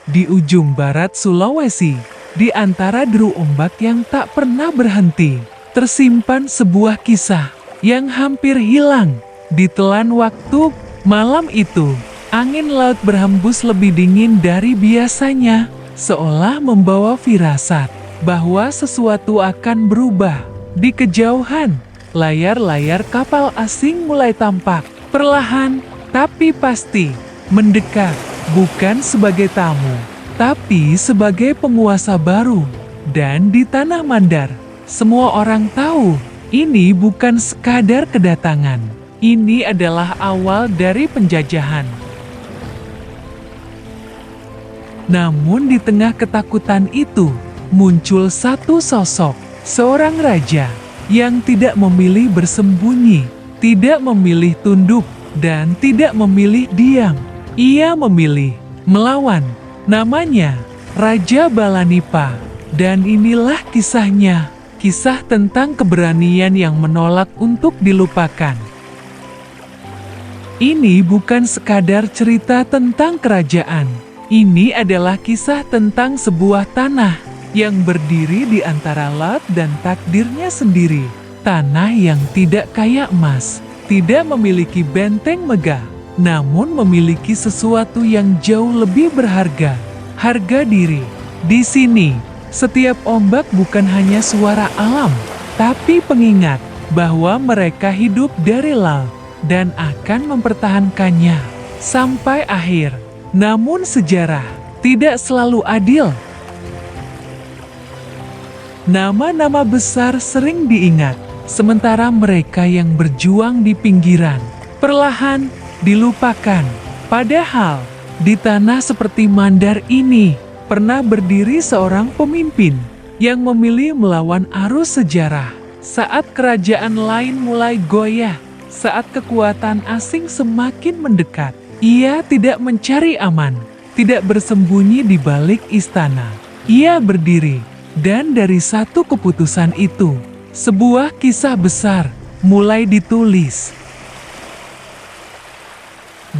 di ujung barat Sulawesi, di antara deru ombak yang tak pernah berhenti, tersimpan sebuah kisah yang hampir hilang ditelan waktu. Malam itu, angin laut berhembus lebih dingin dari biasanya, seolah membawa firasat bahwa sesuatu akan berubah. Di kejauhan, layar-layar kapal asing mulai tampak, perlahan tapi pasti mendekat, bukan sebagai tamu, tapi sebagai penguasa baru. Dan di Tanah Mandar, semua orang tahu, ini bukan sekadar kedatangan. Ini adalah awal dari penjajahan. Namun di tengah ketakutan itu, muncul satu sosok, seorang raja yang tidak memilih bersembunyi, tidak memilih tunduk, dan tidak memilih diam. Ia memilih melawan. Namanya Raja Balanipa. Dan inilah kisahnya, kisah tentang keberanian yang menolak untuk dilupakan. Ini bukan sekadar cerita tentang kerajaan. Ini adalah kisah tentang sebuah tanah yang berdiri di antara laut dan takdirnya sendiri. Tanah yang tidak kaya emas, tidak memiliki benteng megah, namun memiliki sesuatu yang jauh lebih berharga, harga diri. Di sini, setiap ombak bukan hanya suara alam, tapi pengingat bahwa mereka hidup dari laut dan akan mempertahankannya sampai akhir. Namun sejarah tidak selalu adil. Nama-nama besar sering diingat, sementara mereka yang berjuang di pinggiran perlahan dilupakan. Padahal, di tanah seperti Mandar ini, pernah berdiri seorang pemimpin yang memilih melawan arus sejarah. Saat kerajaan lain mulai goyah, saat kekuatan asing semakin mendekat, ia tidak mencari aman, tidak bersembunyi di balik istana. Ia berdiri, dan dari satu keputusan itu, sebuah kisah besar mulai ditulis.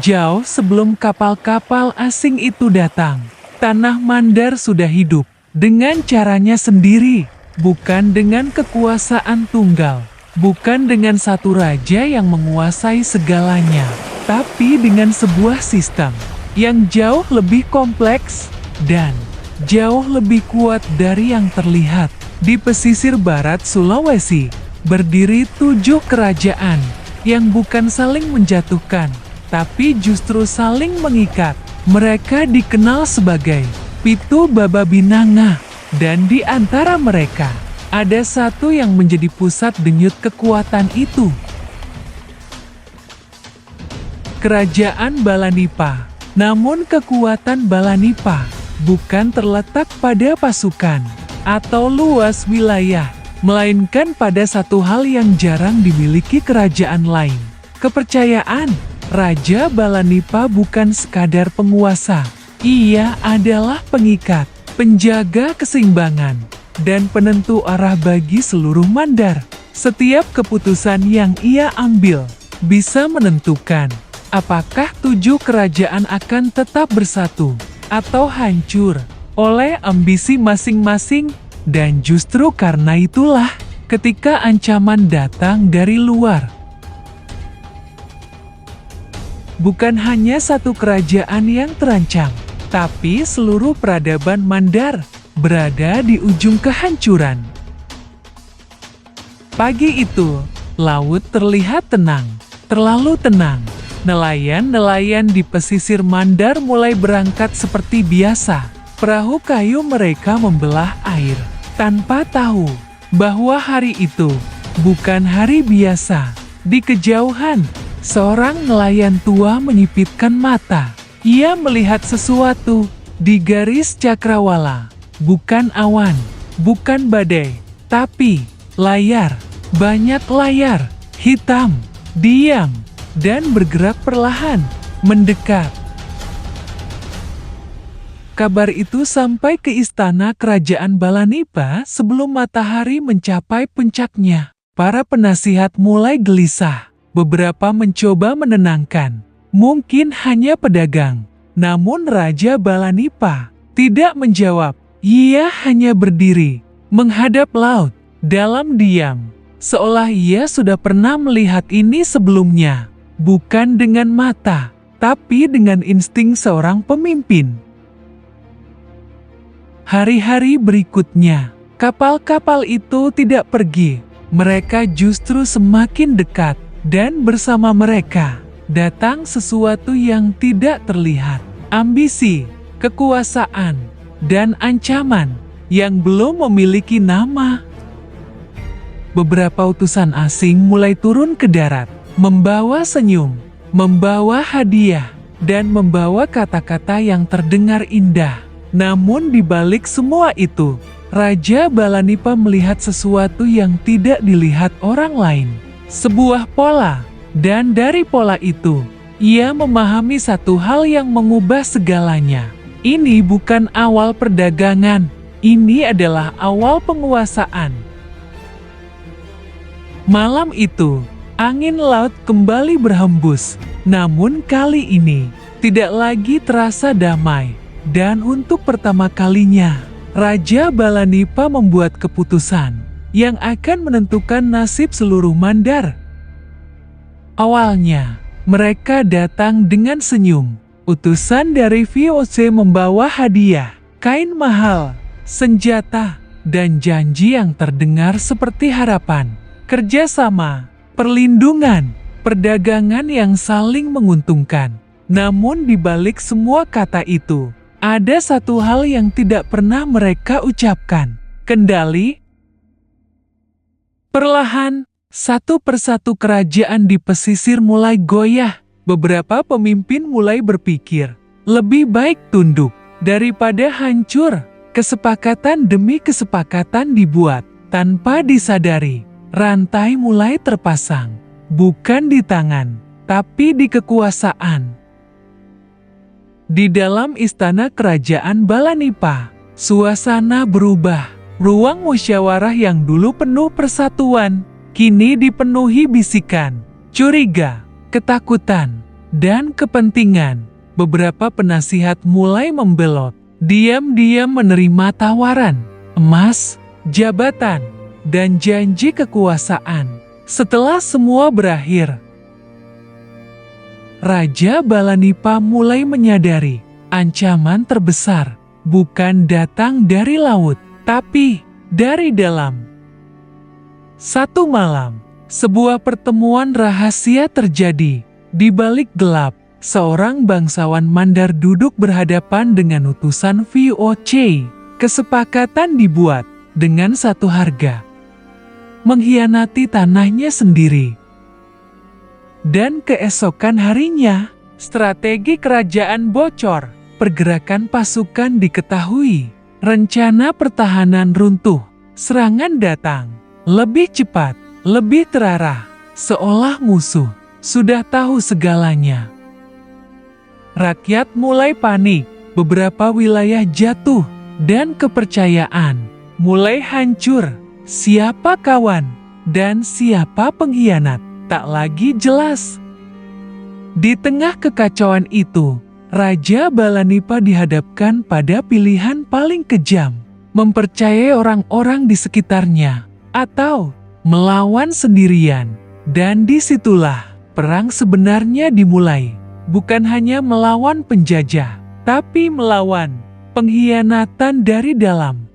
Jauh sebelum kapal-kapal asing itu datang, Tanah Mandar sudah hidup dengan caranya sendiri, bukan dengan kekuasaan tunggal, bukan dengan satu raja yang menguasai segalanya, tapi dengan sebuah sistem yang jauh lebih kompleks dan jauh lebih kuat dari yang terlihat. Di pesisir barat Sulawesi, berdiri 7 kerajaan yang bukan saling menjatuhkan, tapi justru saling mengikat. Mereka dikenal sebagai Pitu Bababinanga, dan di antara mereka, ada satu yang menjadi pusat denyut kekuatan itu. Kerajaan Balanipa. Namun kekuatan Balanipa bukan terletak pada pasukan atau luas wilayah, melainkan pada satu hal yang jarang dimiliki kerajaan lain. Kepercayaan. Raja Balanipa bukan sekadar penguasa. Ia adalah pengikat, penjaga keseimbangan, dan penentu arah bagi seluruh Mandar. Setiap keputusan yang ia ambil bisa menentukan apakah 7 kerajaan akan tetap bersatu atau hancur oleh ambisi masing-masing. Dan justru karena itulah, ketika ancaman datang dari luar, bukan hanya satu kerajaan yang terancam, tapi seluruh peradaban Mandar berada di ujung kehancuran. Pagi itu, laut terlihat tenang, terlalu tenang. Nelayan-nelayan di pesisir Mandar mulai berangkat seperti biasa. Perahu kayu mereka membelah air, tanpa tahu bahwa hari itu bukan hari biasa. Di kejauhan, seorang nelayan tua menyipitkan mata. Ia melihat sesuatu di garis cakrawala. Bukan awan, bukan badai, tapi layar. Banyak layar, hitam, diam, dan bergerak perlahan, mendekat. Kabar itu sampai ke istana kerajaan Balanipa sebelum matahari mencapai puncaknya. Para penasihat mulai gelisah. Beberapa mencoba menenangkan, mungkin hanya pedagang. Namun Raja Balanipa tidak menjawab. Ia hanya berdiri, menghadap laut, dalam diam. Seolah ia sudah pernah melihat ini sebelumnya. Bukan dengan mata, tapi dengan insting seorang pemimpin. Hari-hari berikutnya, kapal-kapal itu tidak pergi. Mereka justru semakin dekat, dan bersama mereka datang sesuatu yang tidak terlihat. Ambisi, kekuasaan, dan ancaman yang belum memiliki nama. Beberapa utusan asing mulai turun ke darat, membawa senyum, membawa hadiah, dan membawa kata-kata yang terdengar indah. Namun di balik semua itu, Raja Balanipa melihat sesuatu yang tidak dilihat orang lain. Sebuah pola, dan dari pola itu, ia memahami satu hal yang mengubah segalanya. Ini bukan awal perdagangan, ini adalah awal penguasaan. Malam itu, angin laut kembali berhembus, namun kali ini tidak lagi terasa damai. Dan untuk pertama kalinya, Raja Balanipa membuat keputusan yang akan menentukan nasib seluruh Mandar. Awalnya, mereka datang dengan senyum. Utusan dari VOC membawa hadiah, kain mahal, senjata, dan janji yang terdengar seperti harapan, kerjasama, perlindungan, perdagangan yang saling menguntungkan. Namun di balik semua kata itu, ada satu hal yang tidak pernah mereka ucapkan. Kendali. Perlahan, satu persatu kerajaan di pesisir mulai goyah. Beberapa pemimpin mulai berpikir, lebih baik tunduk daripada hancur. Kesepakatan demi kesepakatan dibuat tanpa disadari. Rantai mulai terpasang, bukan di tangan, tapi di kekuasaan. Di dalam istana kerajaan Balanipa, suasana berubah. Ruang musyawarah yang dulu penuh persatuan, kini dipenuhi bisikan, curiga, ketakutan, dan kepentingan. Beberapa penasihat mulai membelot, diam-diam menerima tawaran, emas, jabatan, dan janji kekuasaan. Setelah semua berakhir, Raja Balanipa mulai menyadari ancaman terbesar bukan datang dari laut, tapi dari dalam. Satu malam, sebuah pertemuan rahasia terjadi. Di balik gelap, seorang bangsawan Mandar duduk berhadapan dengan utusan VOC. Kesepakatan dibuat dengan satu harga, mengkhianati tanahnya sendiri. Dan keesokan harinya, strategi kerajaan bocor, pergerakan pasukan diketahui, rencana pertahanan runtuh, serangan datang, lebih cepat, lebih terarah, seolah musuh sudah tahu segalanya. Rakyat mulai panik, beberapa wilayah jatuh, dan kepercayaan mulai hancur. Siapa kawan dan siapa pengkhianat tak lagi jelas. Di tengah kekacauan itu, Raja Balanipa dihadapkan pada pilihan paling kejam, mempercayai orang-orang di sekitarnya, atau melawan sendirian. Dan disitulah perang sebenarnya dimulai, bukan hanya melawan penjajah, tapi melawan pengkhianatan dari dalam.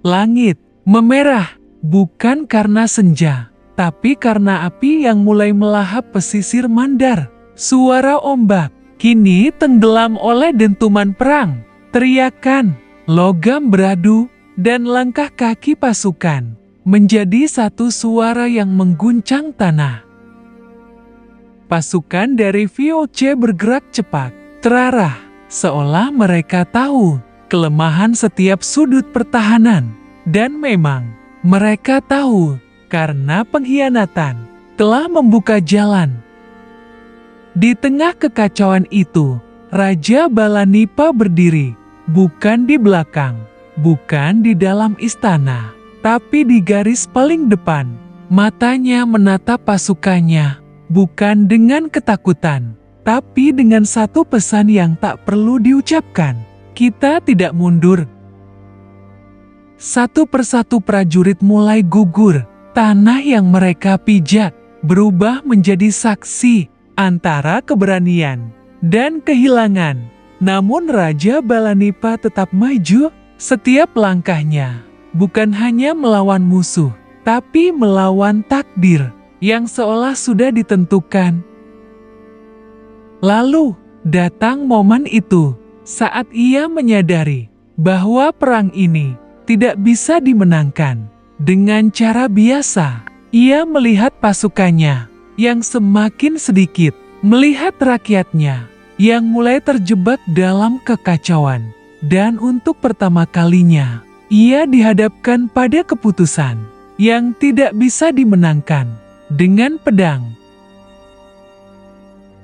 Langit memerah, bukan karena senja, tapi karena api yang mulai melahap pesisir Mandar. Suara ombak kini tenggelam oleh dentuman perang, teriakan, logam beradu, dan langkah kaki pasukan menjadi satu suara yang mengguncang tanah. Pasukan dari VOC bergerak cepat, terarah, seolah mereka tahu kelemahan setiap sudut pertahanan. Dan memang, mereka tahu karena pengkhianatan telah membuka jalan. Di tengah kekacauan itu, Raja Balanipa berdiri, bukan di belakang, bukan di dalam istana, tapi di garis paling depan. Matanya menatap pasukannya, bukan dengan ketakutan, tapi dengan satu pesan yang tak perlu diucapkan. Kita tidak mundur. Satu persatu prajurit mulai gugur. Tanah yang mereka pijak berubah menjadi saksi antara keberanian dan kehilangan. Namun Raja Balanipa tetap maju. Setiap langkahnya bukan hanya melawan musuh, tapi melawan takdir yang seolah sudah ditentukan. Lalu datang momen itu saat ia menyadari bahwa perang ini tidak bisa dimenangkan dengan cara biasa. Ia melihat pasukannya yang semakin sedikit, melihat rakyatnya yang mulai terjebak dalam kekacauan. Dan untuk pertama kalinya, ia dihadapkan pada keputusan yang tidak bisa dimenangkan dengan pedang.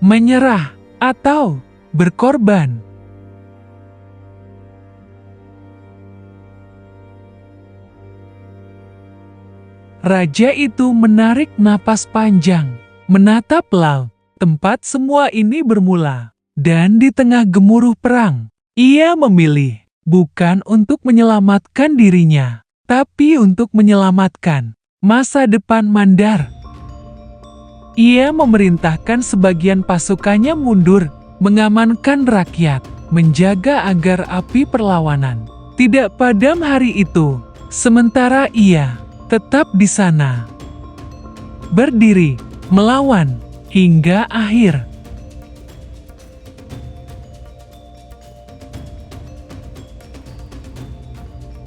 Menyerah atau berkorban. Raja itu menarik napas panjang, menatap laut, tempat semua ini bermula. Dan di tengah gemuruh perang, ia memilih bukan untuk menyelamatkan dirinya, tapi untuk menyelamatkan masa depan Mandar. Ia memerintahkan sebagian pasukannya mundur, mengamankan rakyat, menjaga agar api perlawanan tidak padam hari itu. Sementara ia tetap di sana, berdiri, melawan, hingga akhir.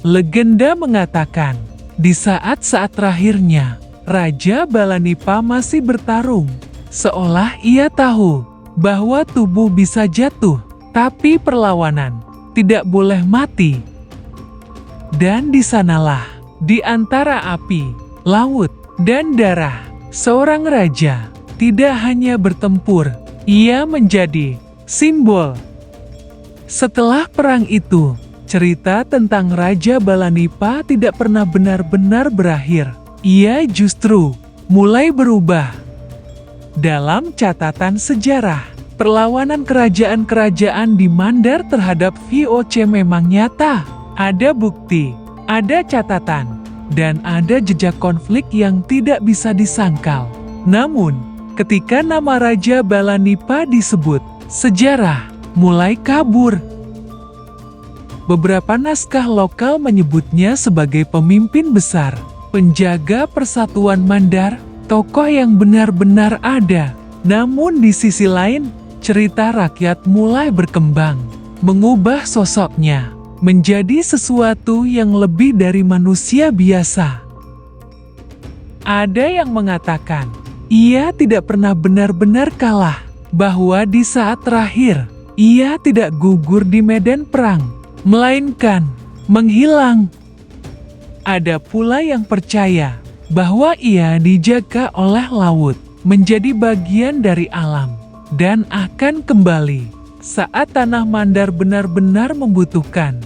Legenda mengatakan, di saat-saat terakhirnya, Raja Balanipa masih bertarung, seolah ia tahu bahwa tubuh bisa jatuh, tapi perlawanan tidak boleh mati. Dan di sanalah, di antara api, laut, dan darah, seorang raja tidak hanya bertempur, ia menjadi simbol. Setelah perang itu, cerita tentang Raja Balanipa tidak pernah benar-benar berakhir. Ia justru mulai berubah. Dalam catatan sejarah, perlawanan kerajaan-kerajaan di Mandar terhadap VOC memang nyata. Ada bukti, ada catatan, dan ada jejak konflik yang tidak bisa disangkal. Namun, ketika nama Raja Balanipa disebut, sejarah mulai kabur. Beberapa naskah lokal menyebutnya sebagai pemimpin besar, penjaga persatuan Mandar, tokoh yang benar-benar ada. Namun di sisi lain, cerita rakyat mulai berkembang, mengubah sosoknya menjadi sesuatu yang lebih dari manusia biasa. Ada yang mengatakan, ia tidak pernah benar-benar kalah, bahwa di saat terakhir, ia tidak gugur di medan perang, melainkan menghilang. Ada pula yang percaya bahwa ia dijaga oleh laut, menjadi bagian dari alam, dan akan kembali saat tanah Mandar benar-benar membutuhkan.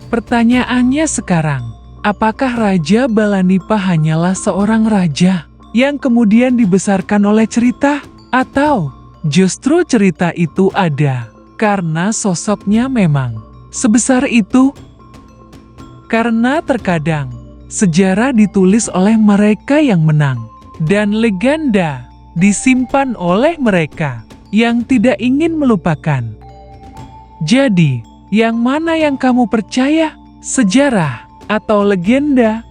Pertanyaannya sekarang, apakah Raja Balanipa hanyalah seorang raja yang kemudian dibesarkan oleh cerita? Atau justru cerita itu ada karena sosoknya memang sebesar itu? Karena terkadang sejarah ditulis oleh mereka yang menang, dan legenda disimpan oleh mereka yang tidak ingin melupakan. Jadi, yang mana yang kamu percaya? Sejarah atau legenda?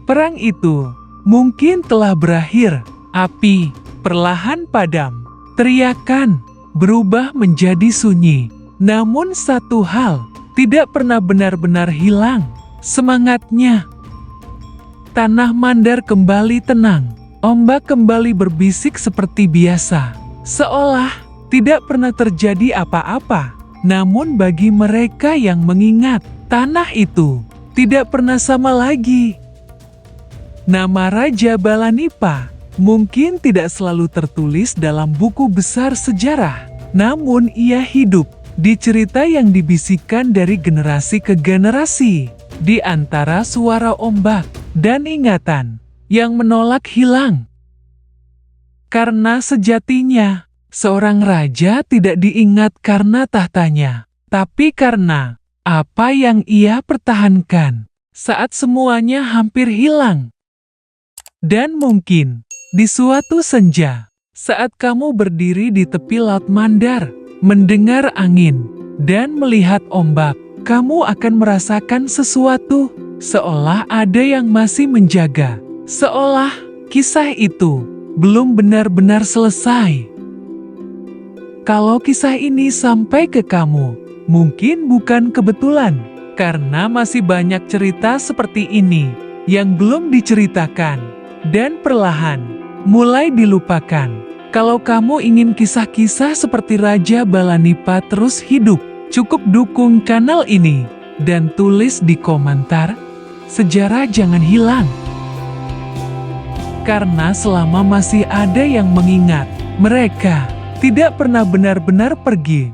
Perang itu mungkin telah berakhir. Api perlahan padam. Teriakan berubah menjadi sunyi. Namun satu hal tidak pernah benar-benar hilang, semangatnya. Tanah Mandar kembali tenang, ombak kembali berbisik seperti biasa, seolah tidak pernah terjadi apa-apa. Namun bagi mereka yang mengingat, tanah itu tidak pernah sama lagi. Nama Raja Balanipa mungkin tidak selalu tertulis dalam buku besar sejarah, namun ia hidup di cerita yang dibisikkan dari generasi ke generasi, di antara suara ombak dan ingatan yang menolak hilang. Karena sejatinya, Seorang raja tidak diingat karena tahtanya, tapi karena apa yang ia pertahankan saat semuanya hampir hilang. Dan mungkin di suatu senja, saat kamu berdiri di tepi laut Mandar, mendengar angin, dan melihat ombak, kamu akan merasakan sesuatu, seolah ada yang masih menjaga, seolah kisah itu belum benar-benar selesai. Kalau kisah ini sampai ke kamu, mungkin bukan kebetulan, karena masih banyak cerita seperti ini yang belum diceritakan dan perlahan mulai dilupakan. Kalau kamu ingin kisah-kisah seperti Raja Balanipa terus hidup, cukup dukung kanal ini dan tulis di komentar, "Sejarah jangan hilang." Karena selama masih ada yang mengingat, mereka tidak pernah benar-benar pergi.